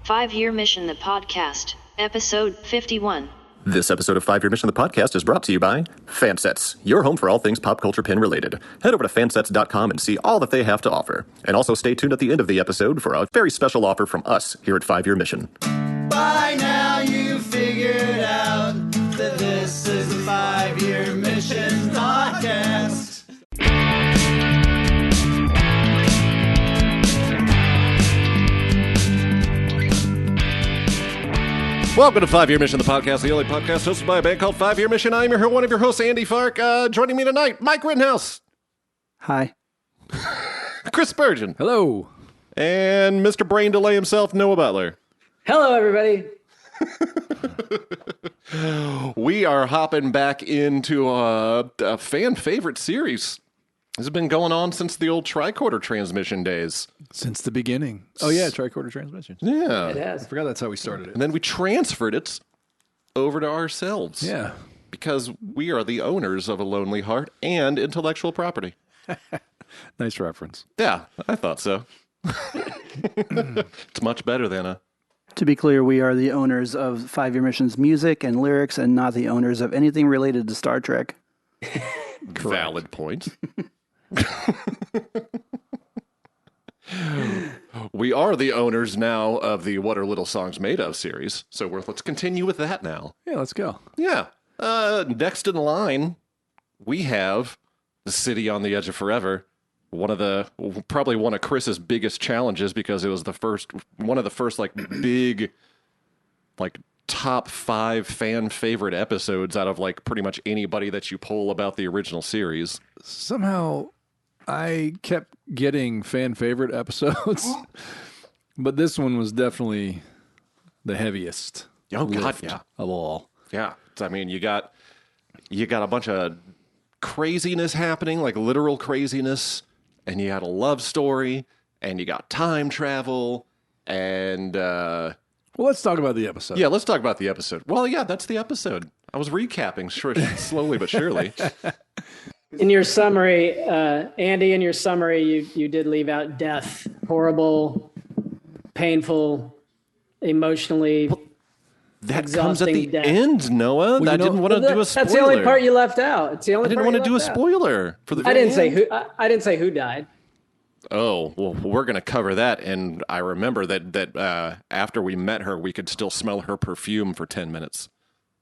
5-Year Mission the Podcast, Episode 51. This episode of 5-Year Mission the Podcast is brought to you by Fansets, your home for all things pop culture pin related. Head over to fansets.com and see all that they have to offer. And also stay tuned at the end of the episode for a very special offer from us here at 5-Year Mission. By now you figured out that this is the 5-Year Mission Podcast. Welcome to 5-Year Mission, the podcast, the only podcast hosted by a band called 5-Year Mission. I'm one of your hosts, Andy Fark. Joining me tonight, Mike Rittenhouse. Hi. Chris Spurgeon. Hello. And Mr. Brain Delay himself, Noah Butler. Hello, everybody. We are hopping back into a fan favorite series. This has been going on since the old tricorder transmission days. Since the beginning. Oh, yeah, tricorder transmission. Yeah. It has. I forgot that's how we started it. And then we transferred it over to ourselves. Yeah. Because we are the owners of a lonely heart and intellectual property. Nice reference. Yeah, I thought so. It's much better than a... To be clear, we are the owners of 5-Year Mission's music and lyrics and not the owners of anything related to Star Trek. Valid point. We are the owners now of the What Are Little Songs Made Of series, so let's continue with that now. Yeah, let's go. Yeah. Next in line, we have The City on the Edge of Forever. Probably one of Chris's biggest challenges because it was one of the first big top 5 fan favorite episodes out of pretty much anybody that you poll about the original series. Somehow I kept getting fan favorite episodes, but this one was definitely the heaviest. Oh God, yeah. Of all. Yeah. I mean, you got a bunch of craziness happening, literal craziness, and you had a love story, and you got time travel, and well, let's talk about the episode. Yeah, let's talk about the episode. Well, yeah, that's the episode. I was recapping slowly but surely. In your summary, Andy, you did leave out death. Horrible, painful, emotionally That comes at the death. end, Noah. I didn't want to do a spoiler. That's the only part you left out. It's the only I didn't part want to do a left out. spoiler for the I very didn't say end. who. I didn't say who died. Oh, well, we're going to cover that. And I remember that after we met her, we could still smell her perfume for 10 minutes.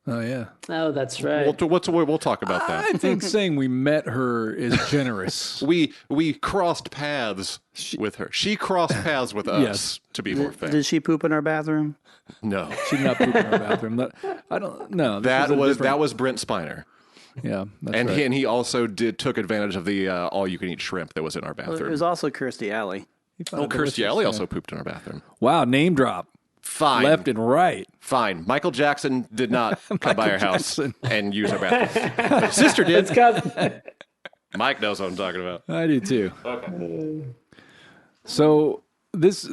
Oh, yeah. Oh, that's right. We'll talk about that. I think saying we met her is generous. We crossed paths with her. She crossed paths with us, Yes. to be more fair. Did she poop in our bathroom? No. She did not poop in our bathroom. I don't know. That was Brent Spiner. Yeah, that's And right. he also took advantage of the all-you-can-eat shrimp that was in our It bathroom. was also Kirstie Alley. Kirstie Alley also pooped in our bathroom. Wow, name drop. Fine. Left and right. Fine. Michael Jackson did not come by our house Jackson. and use our bathroom. But his sister did. It's got, Mike knows what I'm talking about. I do too. Okay. So this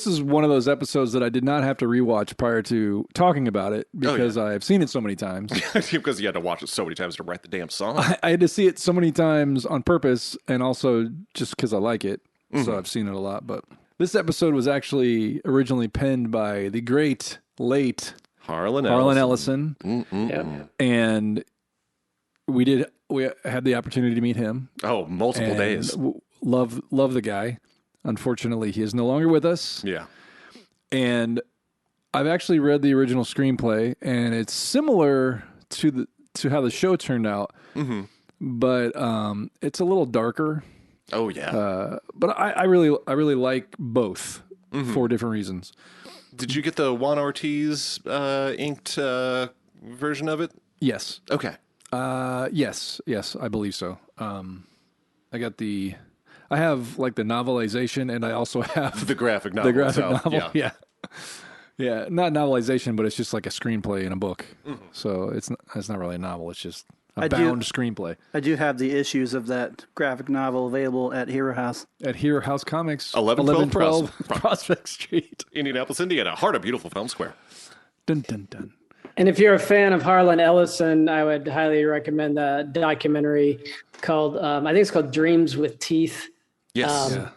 is one of those episodes that I did not have to rewatch prior to talking about it because I've seen it so many times. Because you had to watch it so many times to write the damn song. I had to see it so many times on purpose and also just because I like it. So I've seen it a lot. But this episode was actually originally penned by the great, late Harlan Ellison. yeah. And we had the opportunity to meet him. Oh, multiple and days. Love the guy. Unfortunately, he is no longer with us. Yeah. And I've actually read the original screenplay, and it's similar to how the show turned out, but it's a little darker. Oh, yeah. But I really like both for different reasons. Did you get the Juan Ortiz inked version of it? Yes. Okay. Yes, I believe so. I have the novelization, and I also have The graphic novel. the graphic itself. novel. Yeah. Yeah, not novelization, but it's just like a screenplay in a book. So it's not really a novel. It's just a bound screenplay. I do have the issues of that graphic novel available at Hero House. At Hero House Comics, 1112 Prospect Street. Indianapolis, Indiana. Heart of beautiful film square. Dun, dun, dun. And if you're a fan of Harlan Ellison, I would highly recommend the documentary called, I think it's called Dreams with Teeth. Yes. It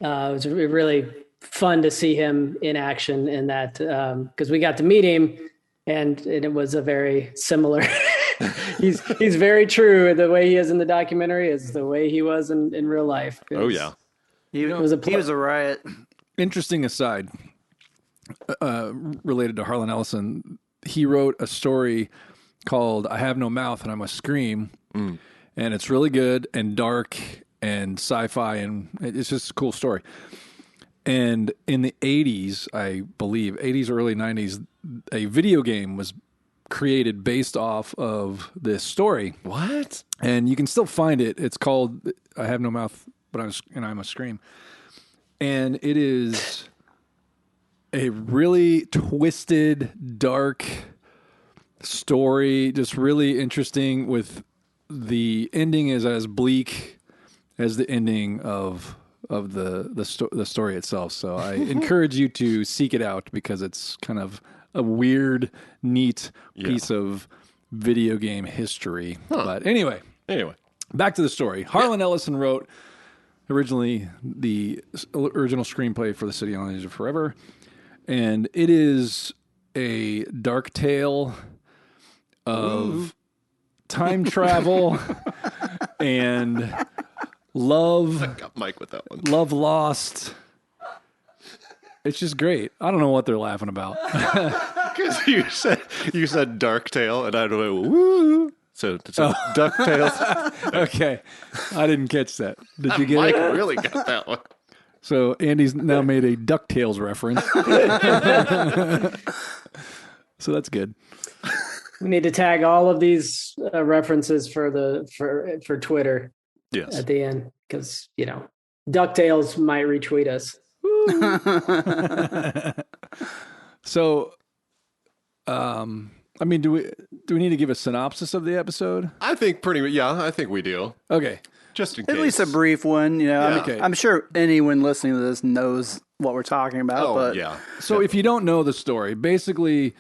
was a really fun to see him in action in that, because we got to meet him, and it was a very similar. he's very true. The way he is in the documentary is the way he was in real life. Oh yeah. He was a riot. Interesting aside, related to Harlan Ellison, he wrote a story called "I Have No Mouth and I Must Scream," and it's really good and dark and sci-fi, and it's just a cool story. And in the 80s, I believe, 80s, early 90s, a video game was created based off of this story. What? And you can still find it. It's called "I Have No Mouth, but I Must Scream." And it is a really twisted, dark story, just really interesting, with the ending is as bleak as the ending of the story itself. So I encourage you to seek it out, because it's kind of a weird, neat piece of video game history. But anyway, back to the story. Harlan Ellison wrote originally the original screenplay for The City on the Edge of Forever, and it is a dark tale of time travel and love. I got Mike with that one. Love lost. It's just great. I don't know what they're laughing about. Because you said Dark Tale, and I don't know. Woo. So DuckTales. Okay, I didn't catch that. Did you get Mike it? really got that one. So Andy's now made a DuckTales reference. So that's good. We need to tag all of these references for Twitter. Yes. At the end, because DuckTales might retweet us. So, I mean, do we need to give a synopsis of the episode? I think I think we do. Okay. Just in case. At least a brief one. Okay. I'm sure anyone listening to this knows what we're talking about. Oh, but yeah. So if you don't know the story, basically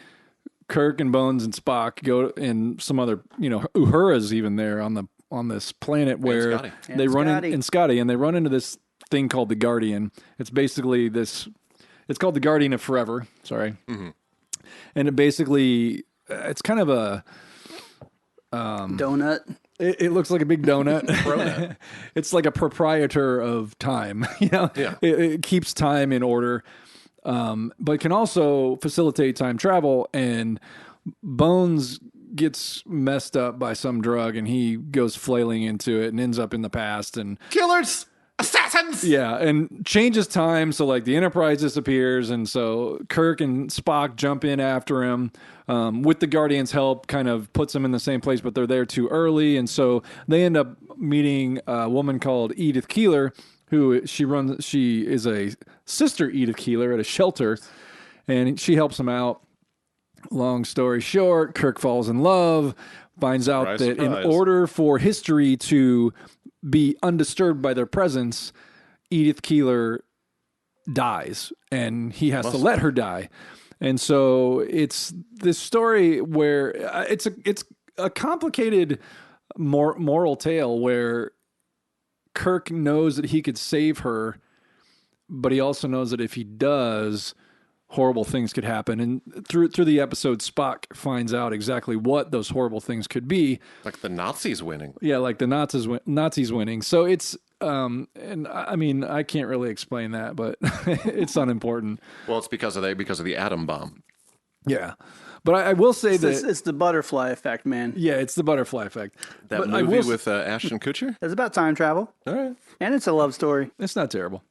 Kirk and Bones and Spock go, and some other, Uhura's even there on this planet where Scotty. they And run Scotty. in Scotty, and they run into this thing called the Guardian. It's basically it's called the Guardian of Forever. Sorry. Mm-hmm. And it's kind of a donut. It looks like a big donut. It's like a proprietor of time. Yeah. It keeps time in order, but can also facilitate time travel. And Bones gets messed up by some drug, and he goes flailing into it and ends up in the past. And Killers, assassins. yeah, and changes time. So like the Enterprise disappears, and so Kirk and Spock jump in after him. With the Guardians' help, kind of puts them in the same place, but they're there too early, and so they end up meeting a woman called Edith Keeler, who she is a sister Edith Keeler at a shelter, and she helps them out. Long story short, Kirk falls in love, finds out that in order for history to be undisturbed by their presence, Edith Keeler dies, and he has to let her die. And so it's this story where it's a complicated moral tale where Kirk knows that he could save her, but he also knows that if he does, horrible things could happen. And through the episode, Spock finds out exactly what those horrible things could be. Like the Nazis winning. Yeah, like the Nazis winning. So it's and I mean, I can't really explain that, but it's unimportant. Well, it's because of the atom bomb. Yeah. But I will say It's the butterfly effect, man. yeah, it's the butterfly effect. That But I movie will with Ashton Kutcher? It's about time travel, All right. and it's a love story. It's not terrible.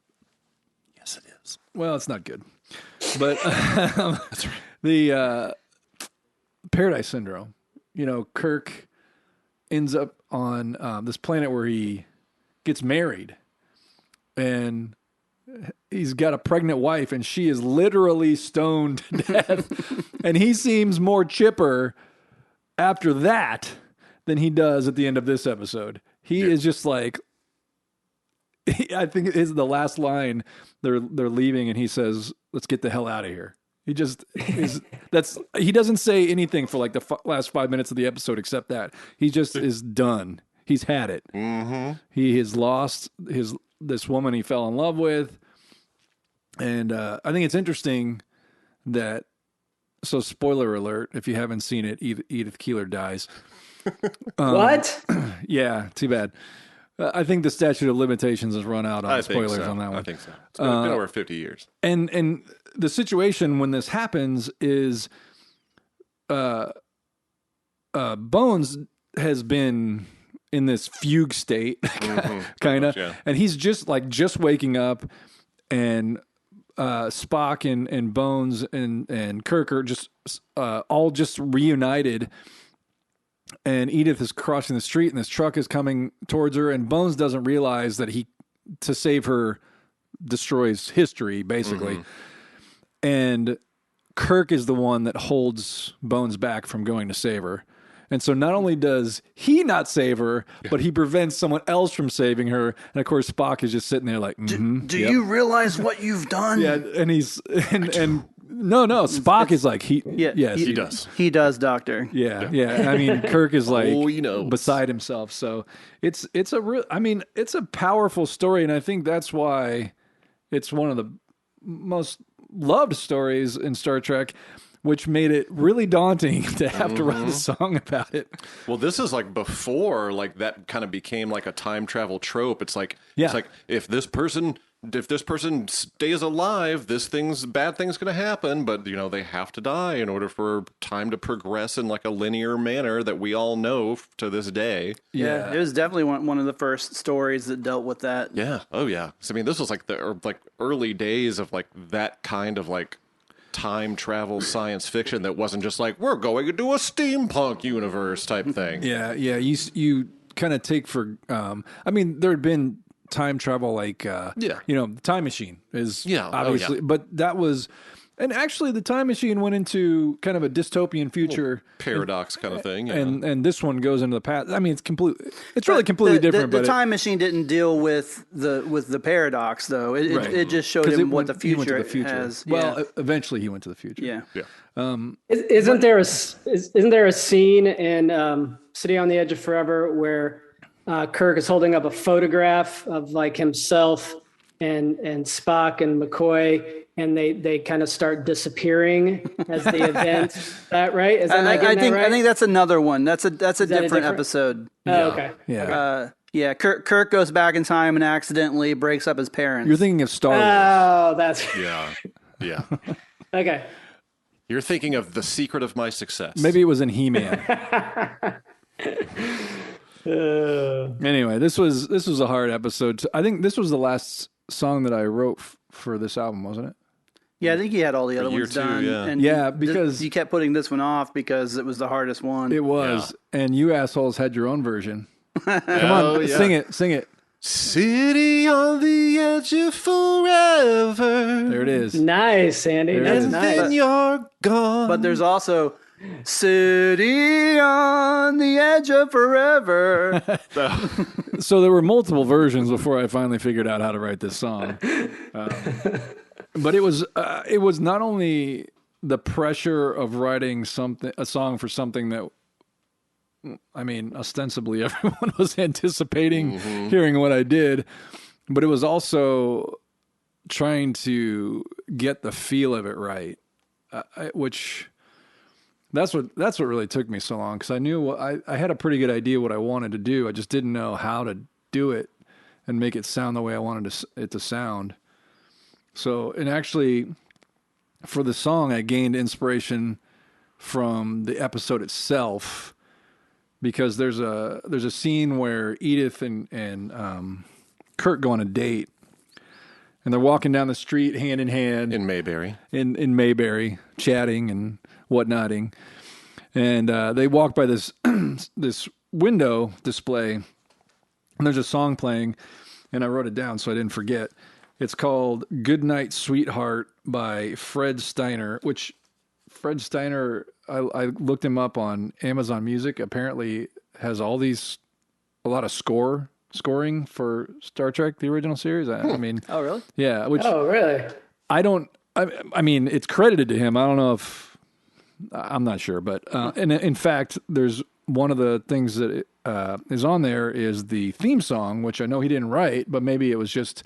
Yes, it is. Well, it's not good. But the Paradise Syndrome, Kirk ends up on this planet where he gets married, and he's got a pregnant wife, and she is literally stoned to death. And he seems more chipper after that than he does at the end of this episode. He is just like, I think it is the last line. They're leaving, and he says, "Let's get the hell out of here." He just is. He doesn't say anything for like the last 5 minutes of the episode except that he just is done. He's had it. Mm-hmm. He has lost this woman he fell in love with, And I think it's interesting that, so spoiler alert, if you haven't seen it, Edith Keeler dies. What? Yeah, too bad. I think the statute of limitations has run out on spoilers on that one. I think so. It's been over 50 years. And the situation when this happens is Bones has been in this fugue state, kind of, Yeah. and he's just waking up, and Spock and Bones and Kirk are just all just reunited, and Edith is crossing the street, and this truck is coming towards her, and Bones doesn't realize that to save her, destroys history, basically. And Kirk is the one that holds Bones back from going to save her. And so not only does he not save her, but he prevents someone else from saving her. And of course, Spock is just sitting there like, Do you realize what you've done? yeah. And he's, and no, Spock is like, yes, He does. He does, Doctor. Yeah, yeah. I mean, Kirk is like he knows. beside himself. So it's a real. I mean, it's a powerful story, and I think that's why it's one of the most loved stories in Star Trek, which made it really daunting to have to write a song about it. Well, this is like before like that kind of became like a time travel trope. It's like if this person stays alive, bad thing's going to happen, but they have to die in order for time to progress in like a linear manner that we all know to this day. Yeah, it was definitely one of the first stories that dealt with that. Yeah. Oh yeah. So I mean, this was like the early days of like that kind of like time travel science fiction that wasn't just like we're going into a steampunk universe type thing. Yeah. You kind of take for. I mean, there had been time travel like the Time Machine is obviously, but that was. And actually, the Time Machine went into kind of a dystopian future paradox kind of thing, and this one goes into the past. I mean, it's really completely different. The Time Machine didn't deal with the paradox, though. It just showed him what the future has. Well, eventually he went to the future. Yeah. Isn't there a scene in City on the Edge of Forever where Kirk is holding up a photograph of like himself and Spock and McCoy, and they kind of start disappearing as the event. That right? Is that I think right? I think that's another one. That's a different episode. Oh, okay. Yeah. Kirk goes back in time and accidentally breaks up his parents. You're thinking of Star Wars. Oh, that's yeah. okay. You're thinking of The Secret of My Success. Maybe it was in He-Man. Anyway, this was a hard episode. I think this was the last song that I wrote for this album, wasn't it? Yeah, I think he had all the other ones done. Yeah. And because you kept putting this one off because it was the hardest one. It was, and you assholes had your own version. Come on, sing it. City on the edge of forever. There it is. Nice, Andy. That's And nice. then you're gone. But there's also City on the Edge of Forever. So there were multiple versions before I finally figured out how to write this song. But it was not only the pressure of writing a song for something that, I mean, ostensibly everyone was anticipating hearing what I did, but it was also trying to get the feel of it right, which that's what really took me so long, because I knew I had a pretty good idea what I wanted to do. I just didn't know how to do it and make it sound the way I wanted it to sound. So, and actually, for the song, I gained inspiration from the episode itself, because there's a scene where Edith and Kirk go on a date, and they're walking down the street hand in hand in Mayberry, in Mayberry, chatting and whatnotting, and they walk by this this window display, and there's a song playing, and I wrote it down so I didn't forget. It's called "Goodnight, Sweetheart" by Fred Steiner, which Fred Steiner, I looked him up on Amazon Music, apparently has a lot of scoring for Star Trek, the original series. I mean, Oh, really? yeah. Oh, really? I mean, it's credited to him. I don't know if, I'm not sure, but, and in fact, there's one of the things that is on there is the theme song, which I know he didn't write, but maybe it was just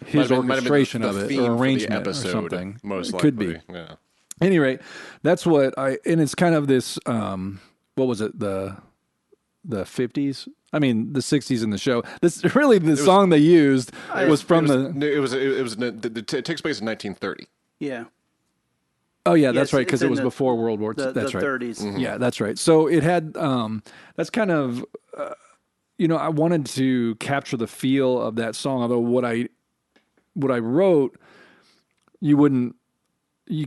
his Might have been orchestration the of it theme or for the arrangement episode, or something. most It likely. could be. Yeah. At any rate, that's what and it's kind of this, what was it? The 50s? I mean, the 60s in the show. This really, the song they used was from it takes place in 1930. Yeah. Oh yeah, Yeah, that's right, it's because it in was the- before World War II. The That's right. 30s. Mm-hmm. Yeah, that's right. So it had that's kind of I wanted to capture the feel of that song. Although what I wrote, you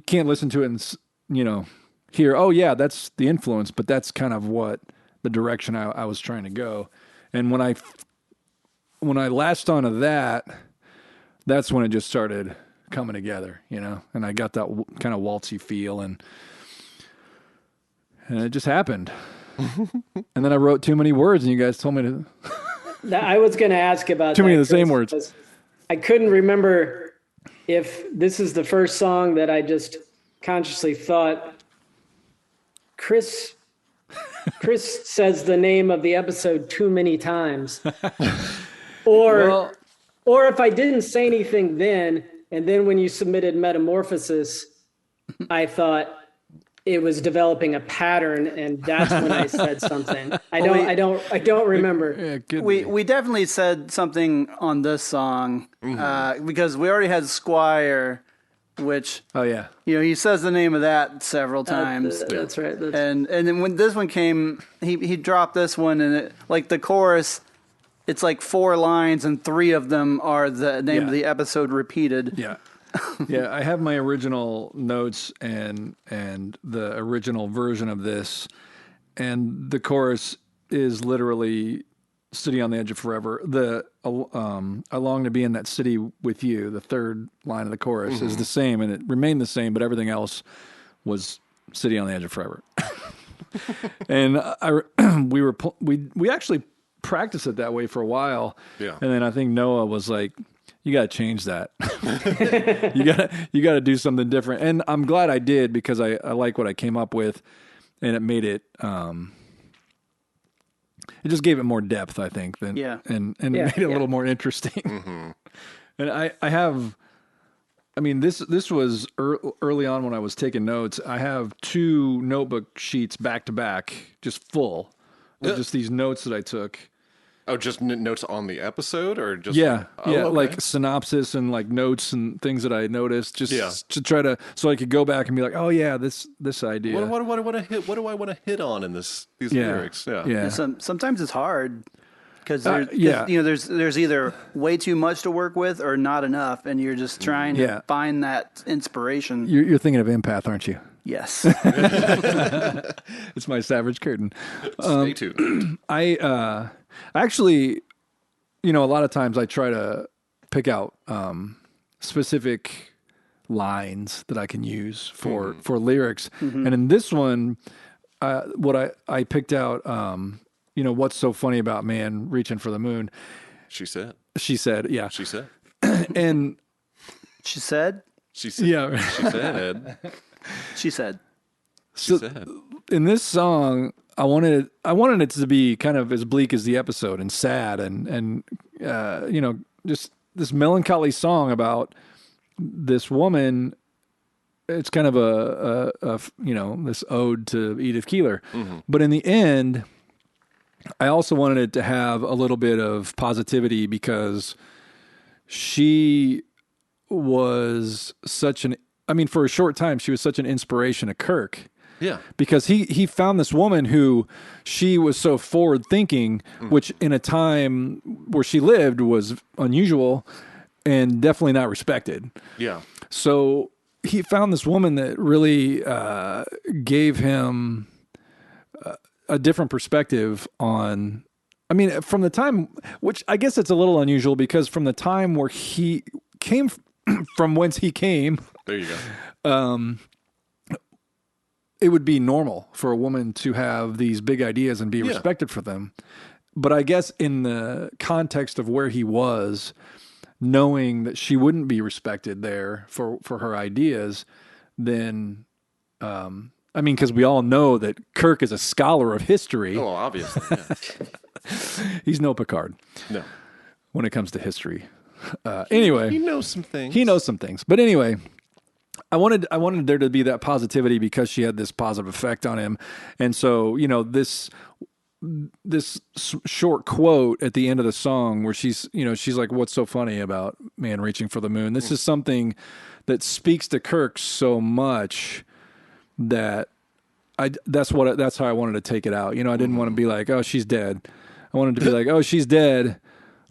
can't listen to it and hear, oh yeah, that's the influence, but that's kind of what the direction I was trying to go. And when I latched onto that, that's when it just started coming together, and I got that kind of waltzy feel, and it just happened. And then I wrote too many words, and you guys told me to. I was going to ask about Too many that, of the same Chris, words. because I couldn't remember if this is the first song that I just consciously thought, Chris says the name of the episode too many times. Or if I didn't say anything then, and then when you submitted Metamorphosis, I thought it was developing a pattern, and that's when I said something. I don't remember. Yeah, it could be. We definitely said something on this song because we already had Squire, which Oh yeah. he says the name of that several times. That's right. And then when this one came, he dropped this one, and it, like the chorus, it's like 4 lines, and 3 of them are the name of the episode repeated. Yeah. Yeah, I have my original notes and the original version of this, and the chorus is literally "City on the Edge of Forever." I long to be in that city with you. The third line of the chorus is the same, and it remained the same, but everything else was "City on the Edge of Forever." And we actually practiced it that way for a while. Yeah. And then I think Noah was like, you got to change that. you got to do something different. And I'm glad I did, because I like what I came up with, and it made it, it just gave it more depth, I think, and made it a little more interesting. Mm-hmm. And this was early on when I was taking notes. I have 2 notebook sheets back to back, just full of just these notes that I took. Oh, just notes on the episode, or just Okay. like synopsis and like notes and things that I noticed, just to try to, so I could go back and be like, oh yeah, this idea. What do I want to hit on in these lyrics? Yeah. Sometimes it's hard because there's either way too much to work with or not enough, and you're just trying to find that inspiration. You're thinking of Empath, aren't you? Yes. It's my Savage Curtain. Stay tuned. I actually, a lot of times I try to pick out specific lines that I can use for lyrics. And in this one, what I picked out, what's so funny about man reaching for the moon? She said, yeah. She said. And She said. yeah. She said. She said. So in this song, I wanted it to be kind of as bleak as the episode and sad and just this melancholy song about this woman. It's kind of a this ode to Edith Keeler. Mm-hmm. But in the end, I also wanted it to have a little bit of positivity, because she was for a short time, she was such an inspiration to Kirk. Yeah. Because he found this woman who she was so forward thinking, which in a time where she lived was unusual and definitely not respected. Yeah. So he found this woman that really gave him a different perspective on, from the time, which I guess it's a little unusual, because from the time where he came from whence he came. There you go. It would be normal for a woman to have these big ideas and be respected for them. But I guess in the context of where he was, knowing that she wouldn't be respected there for her ideas, then, because we all know that Kirk is a scholar of history. Oh, obviously. Yeah. He's no Picard. No. When it comes to history. Anyway, He knows some things. he knows some things. But anyway, I wanted there to be that positivity because she had this positive effect on him. And so, this short quote at the end of the song where she's like, what's so funny about man reaching for the moon? This is something that speaks to Kirk so much that that's how I wanted to take it out. I didn't want to be like, oh, she's dead. I wanted to be like, oh, she's dead,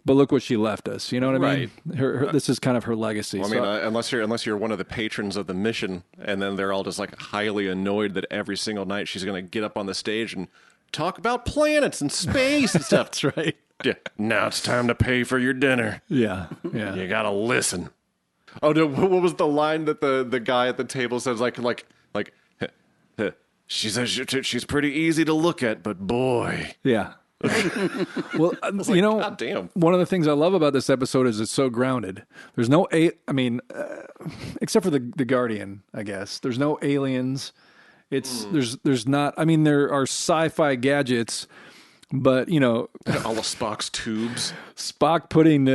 but look what she left us. You know what I mean? Her this is kind of her legacy. Well, I mean, unless you're one of the patrons of the mission, and then they're all just like highly annoyed that every single night she's going to get up on the stage and talk about planets and space and stuff. That's right. Yeah. Now it's time to pay for your dinner. Yeah. You got to listen. Oh, no, what was the line that the guy at the table says? Like, she says she's pretty easy to look at, but boy. Yeah. Well, God damn. One of the things I love about this episode is it's so grounded. There's no, except for the Guardian, I guess. There's no aliens. There's not. I mean, there are sci-fi gadgets, but all of Spock's tubes. Spock putting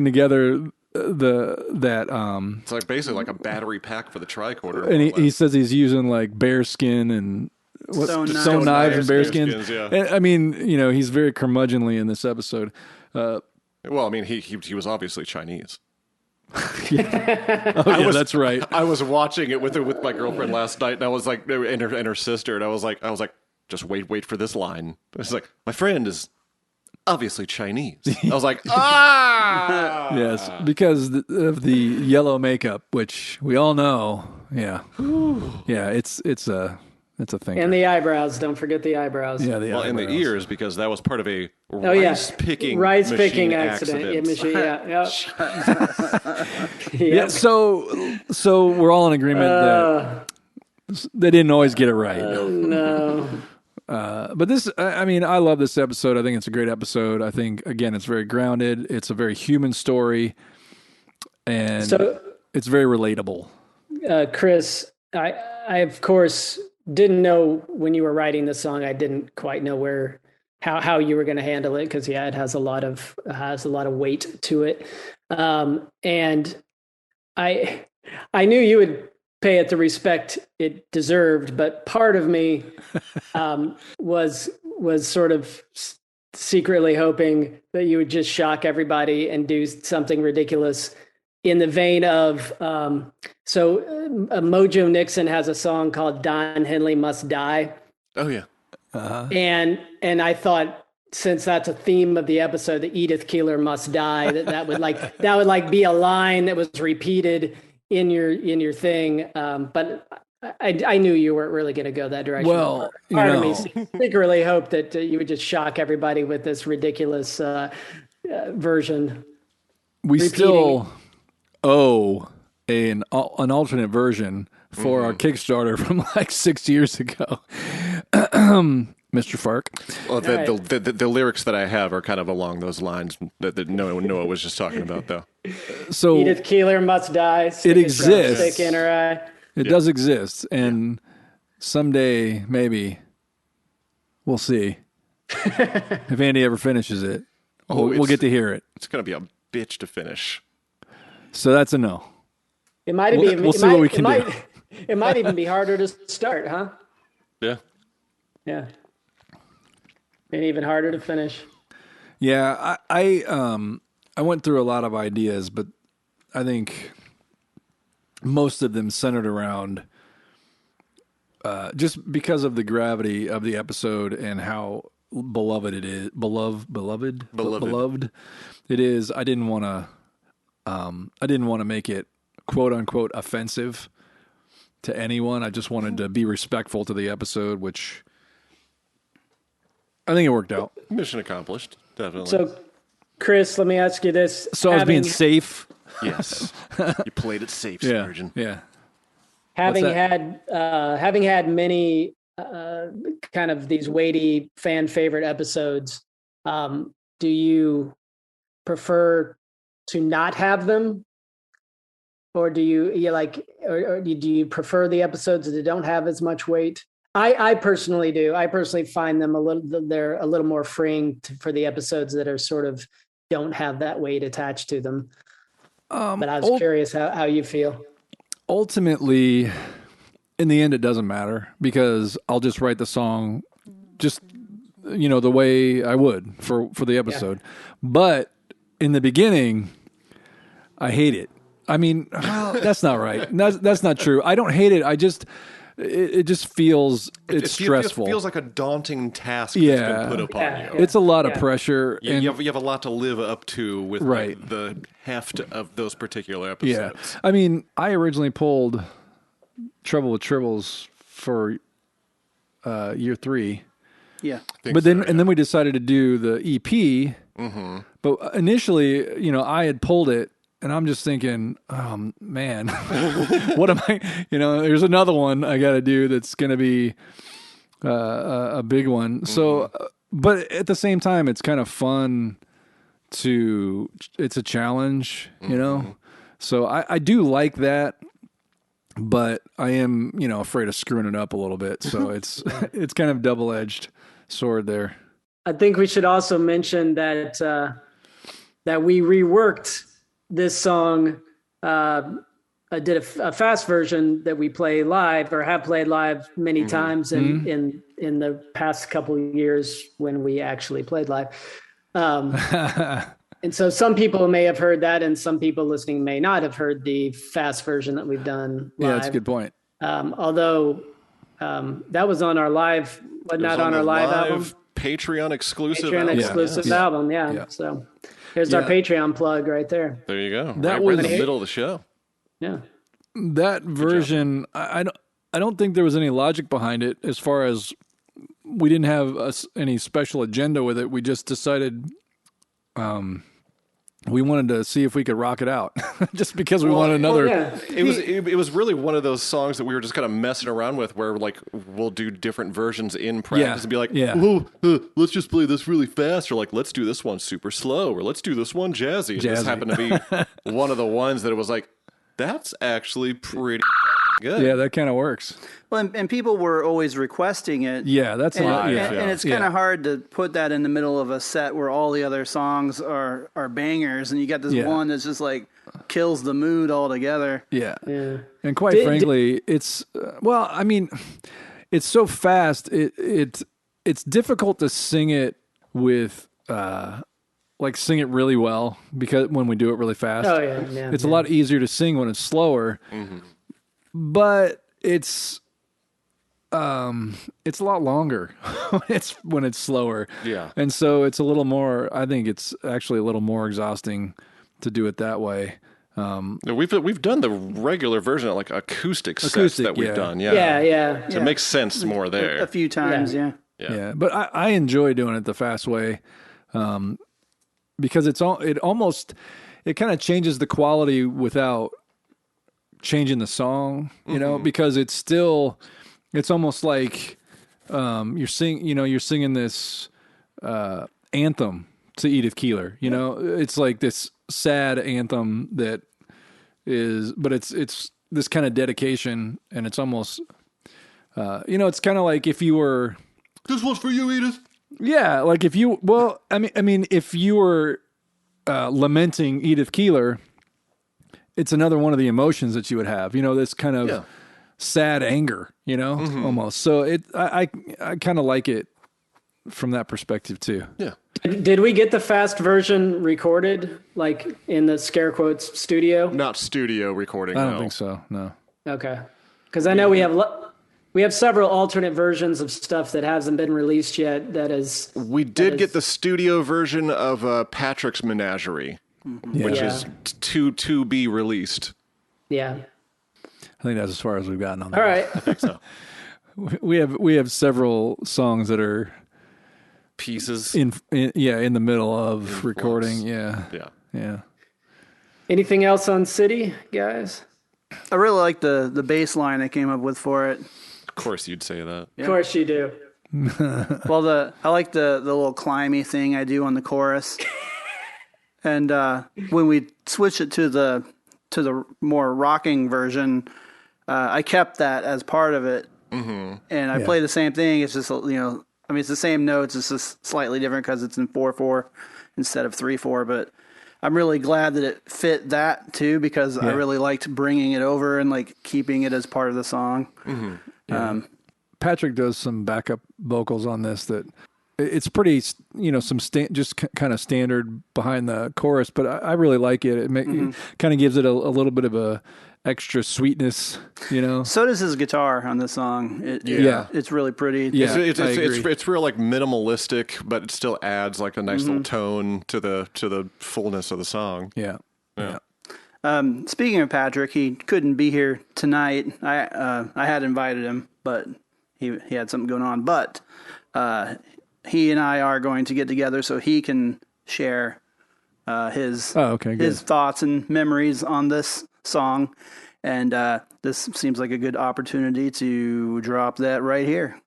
together it's like basically like a battery pack for the tricorder. And he says he's using like bear skin and stone knives and bear skins. Yeah. And, I mean, he's very curmudgeonly in this episode. Well, I mean, he was obviously Chinese. That's right. I was watching it with my girlfriend last night, and I was like, and her sister, and I was like, just wait for this line. It's like, my friend is obviously Chinese. I was like, Yes, because of the yellow makeup, which we all know. Yeah, yeah, it's a thing. And the eyebrows. Don't forget the eyebrows. Yeah, and the ears, because that was part of a rice picking accident. Yeah. So we're all in agreement that they didn't always get it right. No. But this, I mean, I love this episode. I think it's a great episode. I think, again, it's very grounded. It's a very human story, and it's very relatable. Chris, I of course didn't know when you were writing the song. I didn't quite know how you were going to handle it because it has a lot of weight to it, and I knew you would pay it the respect it deserved, but part of me was sort of secretly hoping that you would just shock everybody and do something ridiculous in the vein of Mojo Nixon has a song called Don Henley Must Die. Oh yeah. Uh-huh. And I thought, since that's a theme of the episode, that Edith Keeler must die, that would be a line that was repeated in your thing. But I knew you weren't really going to go that direction. Well, part of me secretly hoped that you would just shock everybody with this ridiculous version. We still owe an alternate version for our Kickstarter from like 6 years ago. Mr. Fark. Well, the lyrics that I have are kind of along those lines that Noah was just talking about, though. So Edith Keeler must die. It exists. Stick in her eye. It does exist, and someday maybe we'll see if Andy ever finishes it. We'll get to hear it. It's going to be a bitch to finish. So that's a no. It might be. We'll see what we can do. It might even be harder to start, huh? Yeah. Yeah. And even harder to finish. Yeah, I went through a lot of ideas, but I think most of them centered around just because of the gravity of the episode and how beloved it is. Beloved it is. I didn't want to make it quote unquote offensive to anyone. I just wanted to be respectful to the episode, which I think it worked out. Mission accomplished, definitely. So, Chris, let me ask you this. So I was being safe. Yes. You played it safe, Spurgeon. Yeah. Having had many kind of these weighty fan favorite episodes, do you prefer to not have them? Or do you prefer the episodes that don't have as much weight? I personally do. I personally find them they're a little more freeing for the episodes that are sort of don't have that weight attached to them. But I was curious how you feel. Ultimately, in the end, it doesn't matter because I'll just write the song just, the way I would for the episode. But in the beginning, I hate it. I mean, that's not right. That's not true. I don't hate it. It just feels stressful. It feels like a daunting task that's been put upon you. It's a lot of pressure. Yeah, and you have a lot to live up to with like, the heft of those particular episodes. Yeah. I mean, I originally pulled Trouble with Tribbles for year 3. Yeah. But then we decided to do the EP. Mm-hmm. But initially, I had pulled it. And I'm just thinking, oh, man, what am I? There's another one I got to do that's going to be a big one. Mm-hmm. So, but at the same time, it's kind of fun it's a challenge, So I do like that, but I am, afraid of screwing it up a little bit. So it's kind of double-edged sword there. I think we should also mention that we reworked this song. I did a fast version that we play live or have played live many times in the past couple of years when we actually played live. And so some people may have heard that and some people listening may not have heard the fast version that we've done live. Yeah, that's a good point. Although that was on our live, but not on our live album. Patreon exclusive album. Yeah. So here's our Patreon plug right there. There you go. That was in the middle of the show. Yeah. That version, I don't think there was any logic behind it as far as we didn't have any special agenda with it. We just decided we wanted to see if we could rock it out just because we wanted another. Yeah. It was really one of those songs that we were just kind of messing around with where like we'll do different versions in practice and be like, let's just play this really fast, or like, let's do this one super slow, or let's do this one jazzy. And this happened to be one of the ones that it was like, that's actually pretty good. Yeah, that kind of works. Well, and people were always requesting it. Yeah, that's and, a lot. And it's kind of hard to put that in the middle of a set where all the other songs are bangers, and you got this one that's just like kills the mood altogether. Yeah. And quite frankly, it's I mean, it's so fast. It's difficult to sing it with. Sing it really well because when we do it really fast, it's a lot easier to sing when it's slower. Mm-hmm. But it's a lot longer when it's slower. Yeah, and so it's a little more. I think it's actually a little more exhausting to do it that way. We've done the regular version of like acoustic sets that we've done. Yeah. So it makes sense more there. A few times, yeah. But I enjoy doing it the fast way. Because it kind of changes the quality without changing the song, because it's almost like you're singing this anthem to Edith Keeler. It's like this sad anthem that but it's this kind of dedication, and it's almost it's kind of like if you were, this one's for you, Edith. Yeah, like if you, if you were lamenting Edith Keeler, it's another one of the emotions that you would have. This kind of sad anger. Almost. So I kind of like it from that perspective too. Yeah. Did we get the fast version recorded, like in the scare quotes studio? Not studio recording. I don't think so. No. Okay, because I know we have several alternate versions of stuff that hasn't been released yet. We did get the studio version of Patrick's Menagerie, which is to be released. Yeah, I think that's as far as we've gotten on that. All right, I think so. We have several songs that are pieces in the middle of recording. Yeah. Anything else on City, guys? I really like the bass line I came up with for it. Of course you'd say that. Of course you do. Well, I like the little climby thing I do on the chorus. And when we switch it to the more rocking version, I kept that as part of it. Mm-hmm. And I play the same thing. It's just, it's the same notes. It's just slightly different because it's in 4/4 instead of 3/4. But I'm really glad that it fit that too, because I really liked bringing it over and like keeping it as part of the song. Patrick does some backup vocals on this that it's pretty, some just kind of standard behind the chorus, but I really like it. It kind of gives it a little bit of a extra sweetness, So does his guitar on this song. It's really pretty. Yeah, it's real like minimalistic, but it still adds like a nice little tone to the fullness of the song. Yeah. Speaking of Patrick, he couldn't be here tonight. I had invited him, but he had something going on. But he and I are going to get together so he can share his thoughts and memories on this song. And this seems like a good opportunity to drop that right here.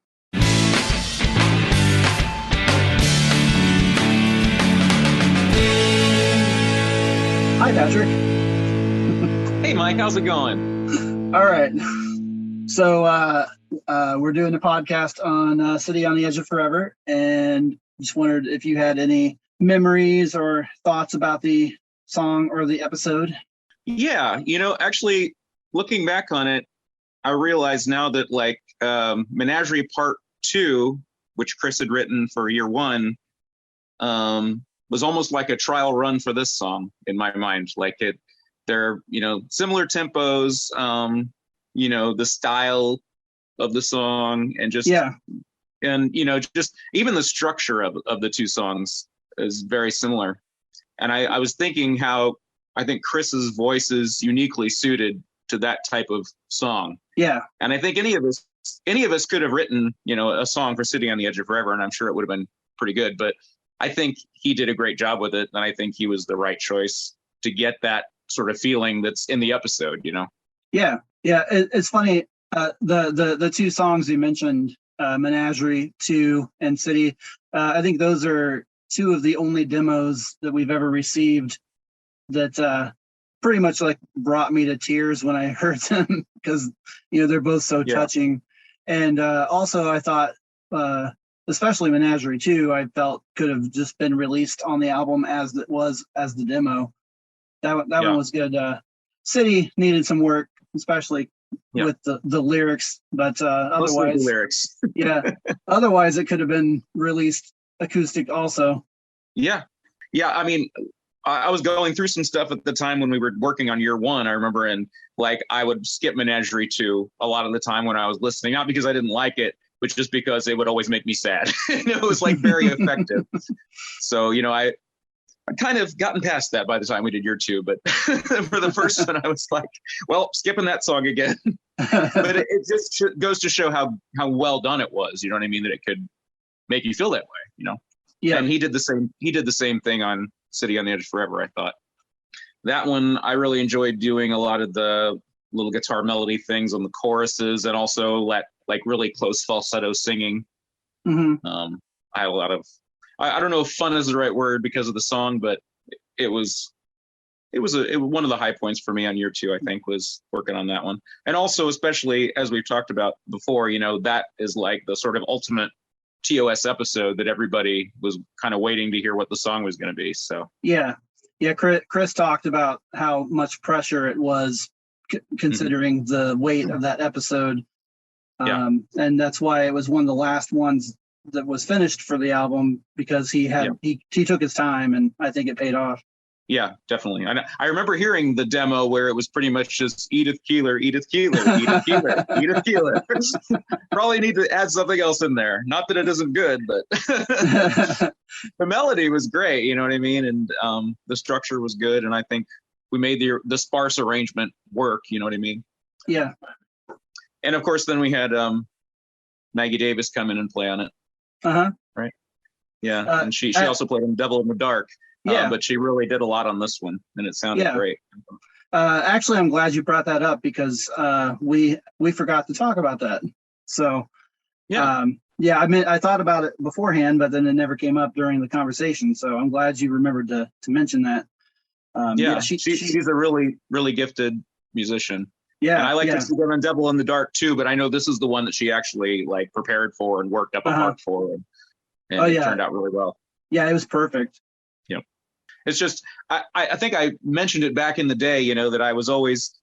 Hi, Patrick. Hey, Mike. How's it going? All right. So we're doing a podcast on City on the Edge of Forever, and just wondered if you had any memories or thoughts about the song or the episode. Yeah, actually, looking back on it, I realize now that like Menagerie Part 2, which Chris had written for year 1, was almost like a trial run for this song in my mind. Like they're similar tempos, the style of the song, and just just even the structure of the two songs is very similar. And I was thinking how I think Chris's voice is uniquely suited to that type of song. Yeah. And I think any of us could have written, a song for City on the Edge of Forever, and I'm sure it would have been pretty good. But I think he did a great job with it, and I think he was the right choice to get that sort of feeling that's in the episode, Yeah. Yeah. It's funny. The two songs you mentioned, Menagerie 2 and City, I think those are two of the only demos that we've ever received that pretty much like brought me to tears when I heard them, because they're both so touching. And also I thought especially Menagerie 2, I felt could have just been released on the album as it was as the demo. That one was good. City needed some work, especially with the lyrics, but otherwise the lyrics. Otherwise it could have been released acoustic also. Yeah. I mean, I was going through some stuff at the time when we were working on year 1, I remember, and like I would skip Menagerie 2 a lot of the time when I was listening, not because I didn't like it, but just because it would always make me sad. It was like very effective. So, I kind of gotten past that by the time we did year 2, but for the first one, I was like, well, skipping that song again. But it just goes to show how well done it was. You know what I mean? That it could make you feel that way, Yeah. And he did the same thing on City on the Edge of Forever, I thought. That one, I really enjoyed doing a lot of the little guitar melody things on the choruses, and also like really close falsetto singing. I had a lot of, I don't know if fun is the right word because of the song, but it was one of the high points for me on year 2, I think, was working on that one. And also, especially as we've talked about before, that is like the sort of ultimate TOS episode that everybody was kind of waiting to hear what the song was going to be. So yeah, Chris talked about how much pressure it was considering the weight of that episode, and that's why it was one of the last ones that was finished for the album, because he took his time, and I think it paid off. Yeah, definitely. I remember hearing the demo where it was pretty much just Edith Keeler, Edith Keeler, Edith Keeler, Edith Keeler. Probably need to add something else in there. Not that it isn't good, but the melody was great. You know what I mean? And the structure was good. And I think we made the sparse arrangement work. You know what I mean? Yeah. And of course, then we had Maggie Davis come in and play on it. Right. Yeah. And she also played on Devil in the Dark. But she really did a lot on this one, and it sounded great. Actually, I'm glad you brought that up, because we forgot to talk about that. So, I mean, I thought about it beforehand, but then it never came up during the conversation. So I'm glad you remembered to mention that. She's a really, really gifted musician. Yeah, and I like to see them on Devil in the Dark too, but I know this is the one that she actually like prepared for and worked up a part for, and it turned out really well. Yeah, it was perfect. It's just, I think I mentioned it back in the day, you know, that I was always,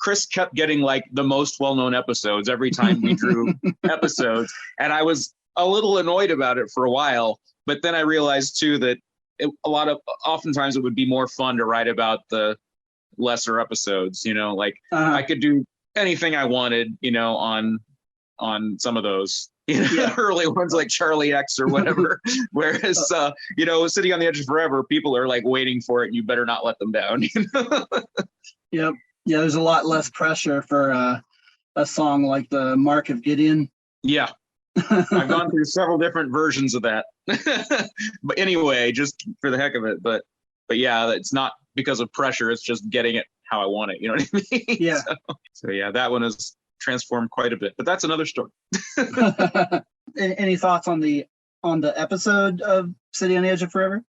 Chris kept getting like the most well-known episodes every time we drew episodes. And I was a little annoyed about it for a while, but then I realized too that oftentimes it would be more fun to write about the lesser episodes, you know, like I could do anything I wanted, you know, on some of those, you know, early ones like Charlie X or whatever. Whereas, you know, City on the Edge of Forever, people are like waiting for it and you better not let them down. You know? Yep. Yeah, there's a lot less pressure for a song like the Mark of Gideon. Yeah. I've gone through several different versions of that. But anyway, just for the heck of it. But yeah, it's not because of pressure. It's just getting it how I want it. You know what I mean? Yeah. So yeah, that one has transformed quite a bit. But that's another story. Any thoughts on the episode of City on the Edge of Forever?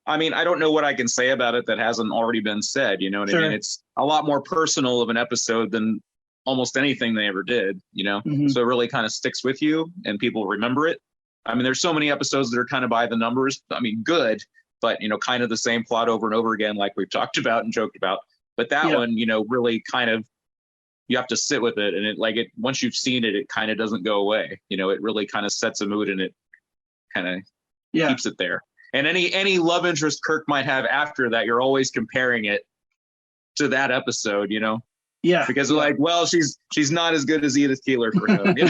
I mean, I don't know what I can say about it that hasn't already been said. You know what I mean? It's a lot more personal of an episode than almost anything they ever did, you know? Mm-hmm. So it really kind of sticks with you and people remember it. I mean, there's so many episodes that are kind of by the numbers. I mean, good, but, you know, kind of the same plot over and over again, like we've talked about and joked about. But that one, you know, really kind of, you have to sit with it. And once you've seen it, it kind of doesn't go away. You know, it really kind of sets a mood and it kind of keeps it there. And any love interest Kirk might have after that, you're always comparing it to that episode, you know? Yeah. Because like, well, she's not as good as Edith Keeler for him. You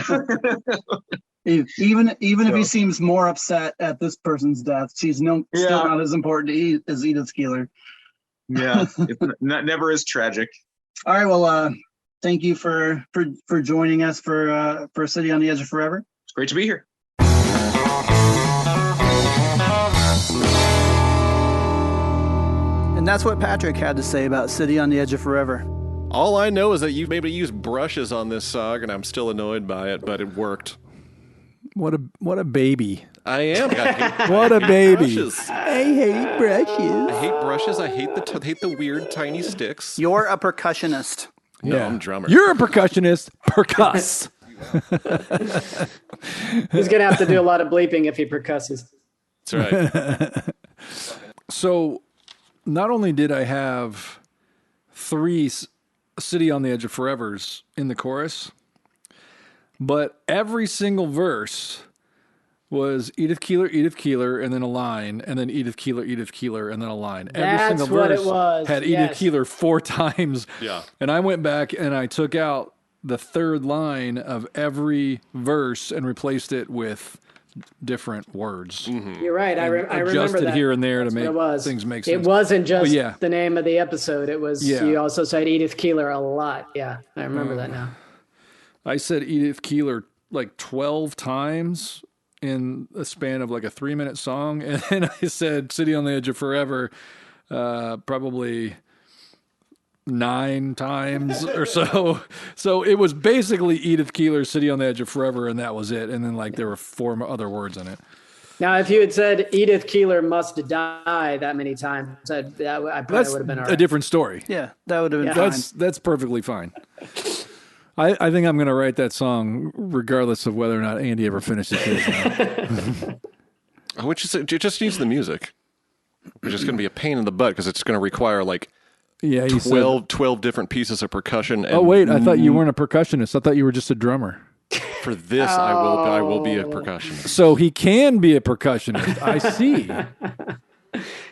know? Even if he seems more upset at this person's death, she's still not as important as Edith Keeler. Yeah, it's never as tragic. All right, well, thank you for joining us for City on the Edge of Forever. It's great to be here. And that's what Patrick had to say about City on the Edge of Forever. All I know is that you maybe used brushes on this song, and I'm still annoyed by it, but it worked. What a baby. I am. What a baby. Brushes. I hate brushes. I hate brushes. I hate the weird tiny sticks. You're a percussionist. No, I'm a drummer. You're a percussionist. Percuss. He's going to have to do a lot of bleeping if he percusses. That's right. So not only did I have 3 City on the Edge of Forevers in the chorus, but every single verse was Edith Keeler, and then a line, and then Edith Keeler, and then a line. That's every single what verse it was. had Edith Keeler 4 times. Yeah. And I went back and I took out the 3rd line of every verse and replaced it with different words. Mm-hmm. You're right. I remember adjusted that. here and there That's to make things make sense. It wasn't just yeah. the name of the episode. It was, you also said Edith Keeler a lot. Yeah, I remember that now. I said Edith Keeler like 12 times in a span of like a 3-minute song. And then I said City on the Edge of Forever probably 9 times or so. So it was basically Edith Keeler, City on the Edge of Forever, and that was it. And then like there were 4 other words in it. Now, if you had said Edith Keeler must die that many times, I probably would have been all right. A different story. Yeah, that would have been fine. That's perfectly fine. I think I'm going to write that song regardless of whether or not Andy ever finishes his. Which is, it just needs the music. It's just going to be a pain in the butt because it's going to require like 12 different pieces of percussion. And wait, I thought you weren't a percussionist. I thought you were just a drummer. For this, I will be a percussionist. So he can be a percussionist. I see.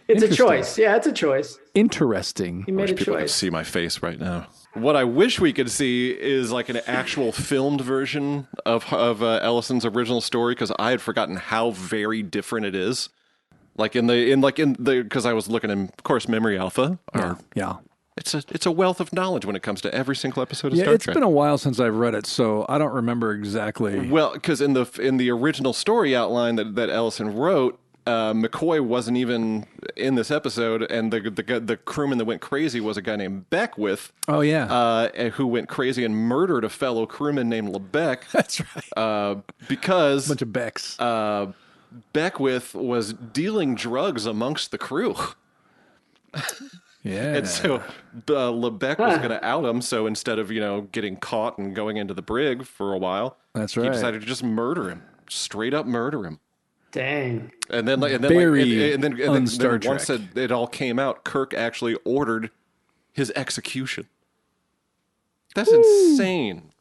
It's a choice. Yeah, it's a choice. Interesting. He made a People can choice. see my face right now. What I wish we could see is like an actual filmed version of Ellison's original story, because I had forgotten how very different it is. Like in the because I was looking in, of course, Memory Alpha. Yeah. It's a wealth of knowledge when it comes to every single episode of Star Trek. It's been a while since I've read it, so I don't remember exactly. Well, because in the original story outline that Ellison wrote, McCoy wasn't even in this episode, and the crewman that went crazy was a guy named Beckwith. Oh yeah, who went crazy and murdered a fellow crewman named LeBeck. That's right. Because bunch of Becks. Beckwith was dealing drugs amongst the crew. Yeah, and so LeBeck was going to out him. So instead of getting caught and going into the brig for a while, that's right, he decided to just murder him, straight up murder him. Dang. And then Very and then un-Star once Trek. it all came out, Kirk actually ordered his execution. That's insane.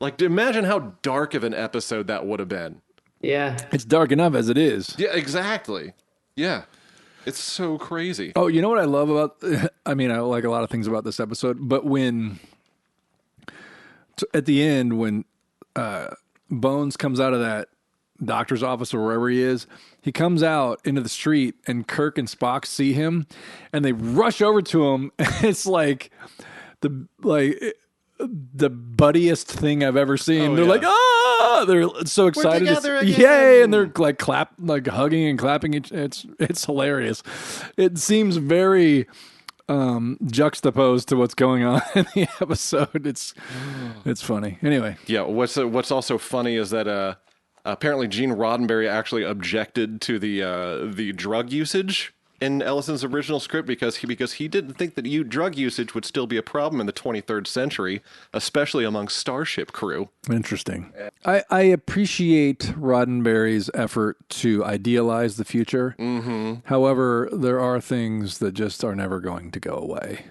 Like, imagine how dark of an episode that would have been. Yeah. It's dark enough as it is. Yeah, exactly. Yeah. It's so crazy. Oh, you know what I love about, I mean, I like a lot of things about this episode, but at the end, when Bones comes out of that doctor's office or wherever he is, he comes out into the street and Kirk and Spock see him and they rush over to him. And it's like the buddiest thing I've ever seen. Oh, they're yeah. like, ah, they're so excited. together again. Yay. And they're like hugging and clapping. It's hilarious. It seems very juxtaposed to what's going on in the episode. It's funny. Anyway. Yeah, what's also funny is that apparently Gene Roddenberry actually objected to the drug usage in Ellison's original script because he didn't think that drug usage would still be a problem in the 23rd century, especially among starship crew. Interesting. I appreciate Roddenberry's effort to idealize the future. Mm-hmm. However, there are things that just are never going to go away.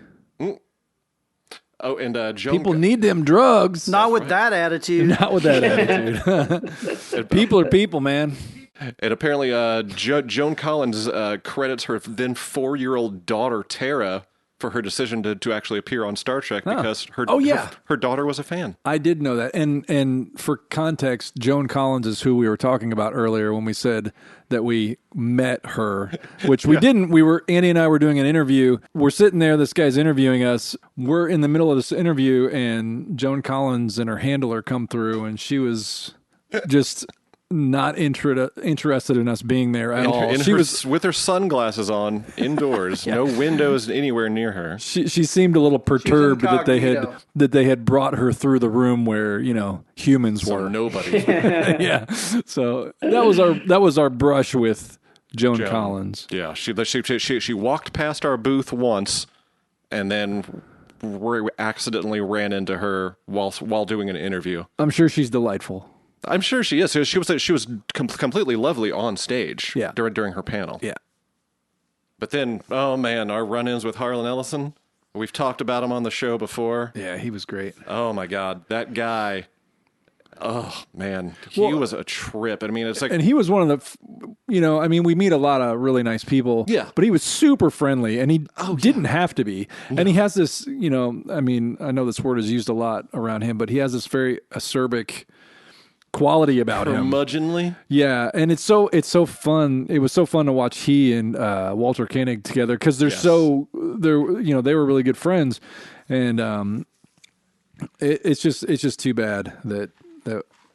Oh, and people need them drugs. Not with that attitude. Not with that attitude. People are people, man. And apparently, Joan Collins credits her then 4-year-old daughter Tara for her decision to actually appear on Star Trek because her daughter was a fan. I did know that. And for context, Joan Collins is who we were talking about earlier when we said that we met her, which we didn't. Andy and I were doing an interview. We're sitting there. This guy's interviewing us. We're in the middle of this interview, and Joan Collins and her handler come through, and she was just not interested in us being there at all. She was with her sunglasses on indoors, no windows anywhere near her. She seemed a little perturbed that they had brought her through the room where humans were. Nobody. Yeah. So that was our brush with Joan Collins. Yeah, she walked past our booth once, and then we accidentally ran into her while doing an interview. I'm sure she's delightful. I'm sure she is. She was completely lovely on stage during her panel. Yeah. But then, oh man, our run-ins with Harlan Ellison. We've talked about him on the show before. Yeah, he was great. Oh my God, that guy. Oh man, he was a trip. I mean, it's like, and he was one of the, we meet a lot of really nice people. Yeah. But he was super friendly, and he didn't have to be. No. And he has this, I know this word is used a lot around him, but he has this very acerbic quality about him. Curmudgeonly. Yeah, and it's so fun. It was so fun to watch he and Walter Koenig together because they were really good friends, and it's just too bad that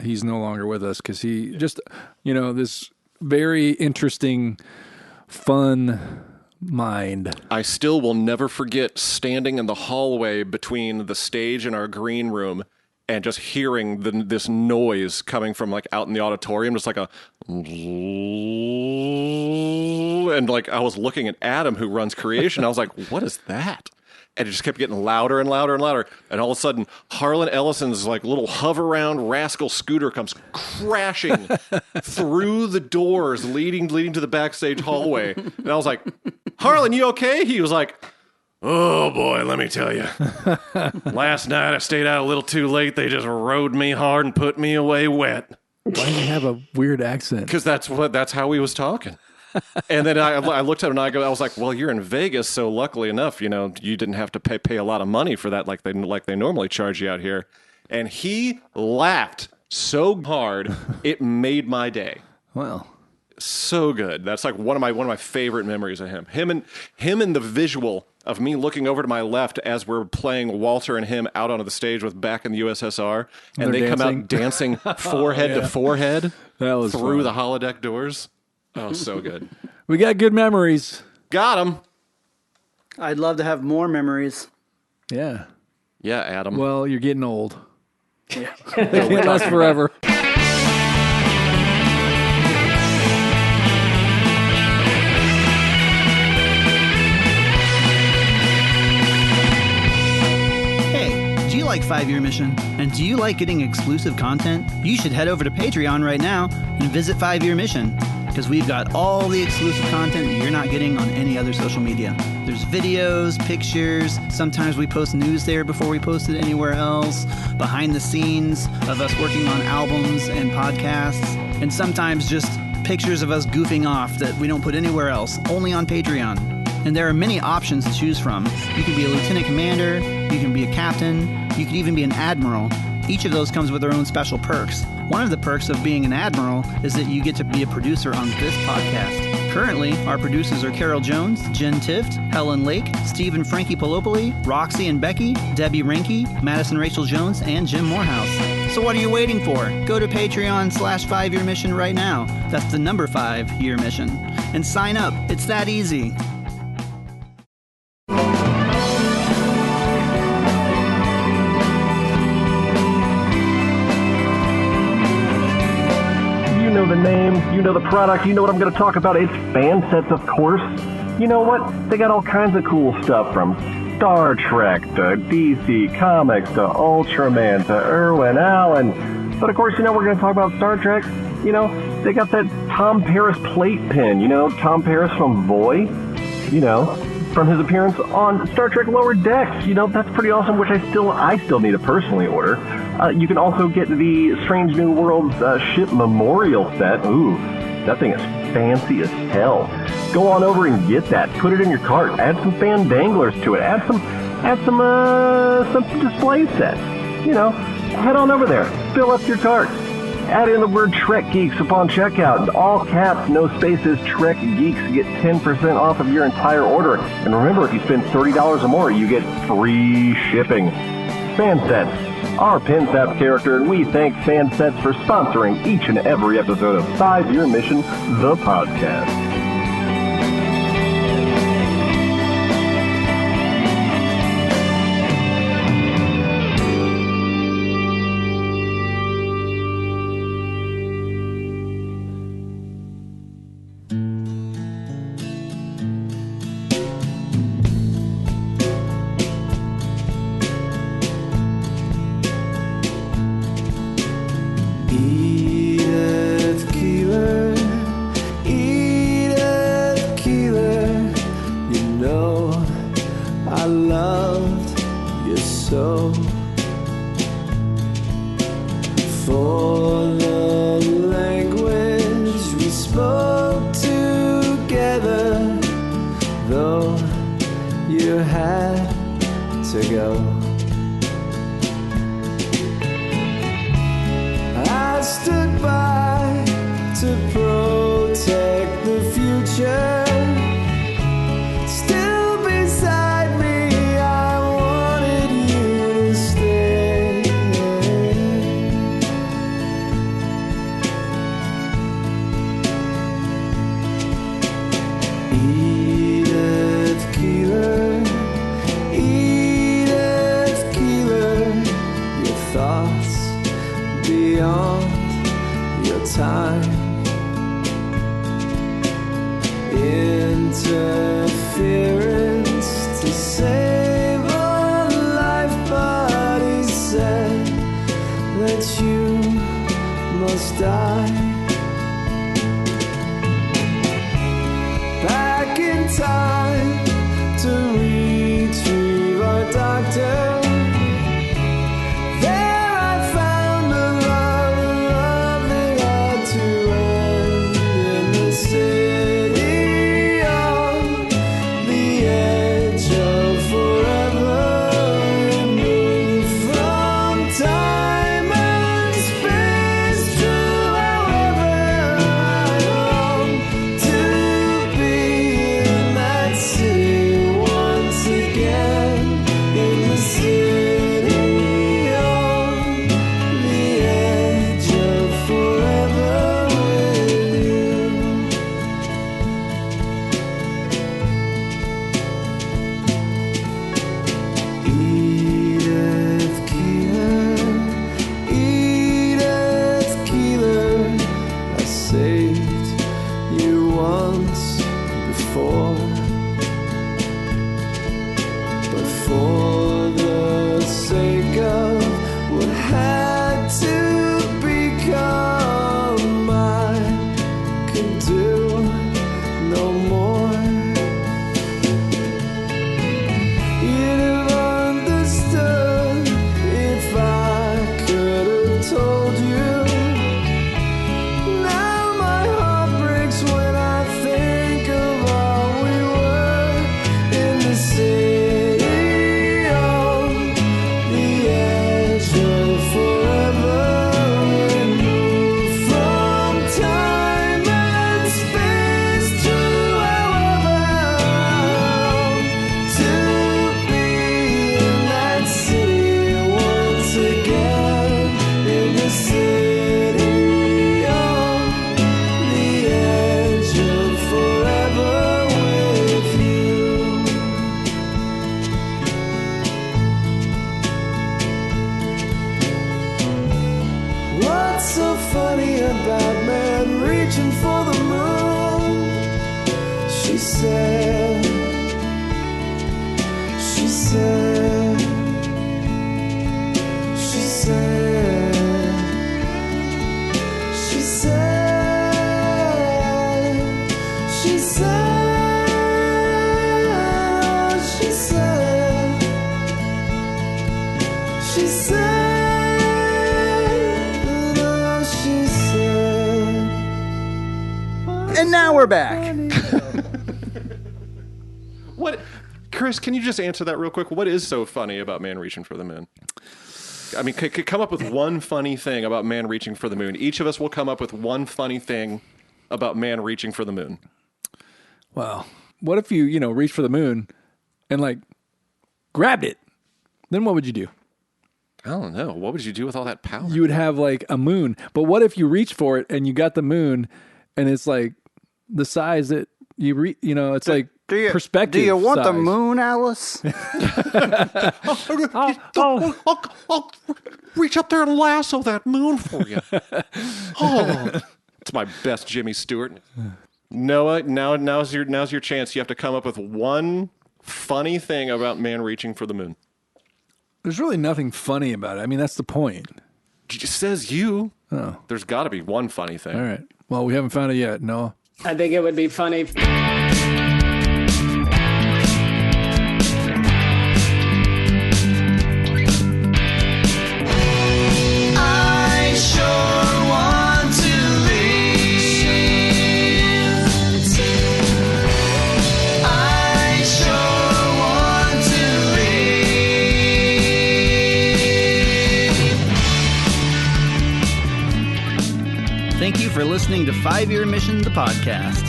he's no longer with us because he just this very interesting, fun mind. I still will never forget standing in the hallway between the stage and our green room and just hearing this noise coming from like out in the auditorium, just like and like I was looking at Adam who runs creation. I was like, what is that? And it just kept getting louder and louder and louder. And all of a sudden, Harlan Ellison's like little hover-around rascal scooter comes crashing through the doors leading to the backstage hallway. And I was like, Harlan, you okay? He was like, oh boy, let me tell you. Last night I stayed out a little too late. They just rode me hard and put me away wet. Why do you have a weird accent? Because that's how he was talking. And then I looked at him and I was like, well, you're in Vegas, so luckily enough, you didn't have to pay a lot of money for that like they normally charge you out here. And he laughed so hard it made my day. Well, so good. That's like one of my favorite memories of him. Him and the visual of me looking over to my left as we're playing Walter and him out onto the stage with Back in the USSR, and they come out dancing forehead to forehead through fun. the holodeck doors. Oh, so good. We got good memories. Got them. I'd love to have more memories. Yeah. Yeah, Adam. Well, you're getting old. Yeah. They can't last forever. Hey, do you like 5-Year Mission? And do you like getting exclusive content? You should head over to Patreon right now and visit 5-Year Mission, because we've got all the exclusive content that you're not getting on any other social media. There's videos, pictures, sometimes we post news there before we post it anywhere else, behind the scenes of us working on albums and podcasts, and sometimes just pictures of us goofing off that we don't put anywhere else, only on Patreon. And there are many options to choose from. You can be a lieutenant commander, you can be a captain, you could even be an admiral. Each of those comes with their own special perks. One of the perks of being an admiral is that you get to be a producer on this podcast. Currently, our producers are Carol Jones, Jen Tift, Helen Lake, Steve and Frankie Polopoli, Roxy and Becky, Debbie Rinke, Madison Rachel Jones, and Jim Morehouse. So what are you waiting for? Go to Patreon/5-Year Mission right now. That's the number 5-Year Mission. And sign up. It's that easy. You know the name, you know the product, you know what I'm going to talk about. It's fan sets, of course. You know what? They got all kinds of cool stuff, from Star Trek to DC Comics to Ultraman to Irwin Allen. But of course, we're going to talk about Star Trek. They got that Tom Paris plate pin. Tom Paris from Voy. From his appearance on Star Trek Lower Decks. That's pretty awesome, which I still need to personally order. You can also get the Strange New Worlds ship memorial set. Ooh, that thing is fancy as hell. Go on over and get that. Put it in your cart. Add some fan danglers to it. Add some display sets. Head on over there. Fill up your cart. Add in the word Trek Geeks upon checkout. All caps, no spaces, Trek Geeks. Get 10% off of your entire order. And remember, if you spend $30 or more, you get free shipping. Fansets, our PinSap character, and we thank Fansets for sponsoring each and every episode of 5-Year Mission, the podcast. you no more. You'd have understood if I could have told you. Now my heart breaks when I think of all we were in the city on the edge of forever. Removed from time and space to however to be in that city once again, in the city on the edge of forever with you. What's so funny about man reaching for the moon? She said, she said, she said, she said, she said, she said, she said, oh, she said. And now we're back. What, Chris? Can you just answer that real quick? What is so funny about man reaching for the moon? I mean, could come up with one funny thing about man reaching for the moon. Each of us will come up with one funny thing about man reaching for the moon. Well, what if you reach for the moon and like grabbed it? Then what would you do? I don't know. What would you do with all that power? You would have like a moon. But what if you reach for it and you got the moon and it's like the size that you it's like perspective. Do you want the size. moon, Alice? I'll reach up there and lasso that moon for you. Oh, it's my best Jimmy Stewart. Noah, now's your chance. You have to come up with one funny thing about man reaching for the moon. There's really nothing funny about it. I mean, that's the point. It just says you. Oh. There's got to be one funny thing. All right. Well, we haven't found it yet. No. I think it would be funny. I sure want to leave. I sure want to leave. Thank you for listening to 5-Year Mission, the podcast.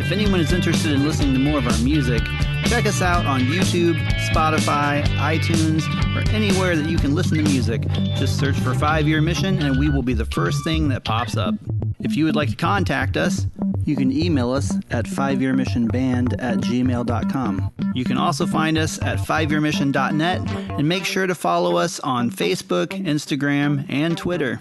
If anyone is interested in listening to more of our music, check us out on YouTube, Spotify, iTunes, or anywhere that you can listen to music. Just search for 5-Year Mission and we will be the first thing that pops up. If you would like to contact us, you can email us at 5yearmissionband@gmail.com. You can also find us at 5yearmission.net and make sure to follow us on Facebook, Instagram, and Twitter.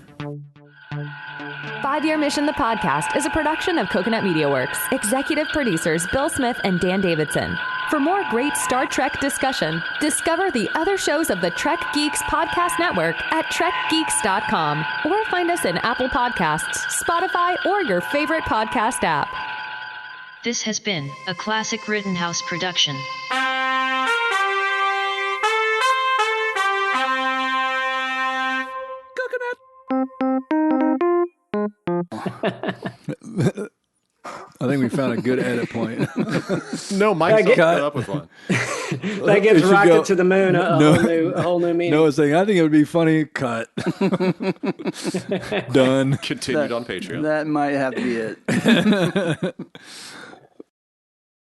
5-Year Mission, the podcast, is a production of Coconut Media Works. Executive producers Bill Smith and Dan Davidson. For more great Star Trek discussion, discover the other shows of the Trek Geeks Podcast Network at trekgeeks.com or find us in Apple Podcasts, Spotify, or your favorite podcast app. This has been a Classic Rittenhouse production. I think we found a good edit point. No, Mike's coming up with one. That gives Rocket to the Moon a whole new meaning. Noah's saying, I think it would be funny. Cut. Done. Continued on Patreon. That might have to be it.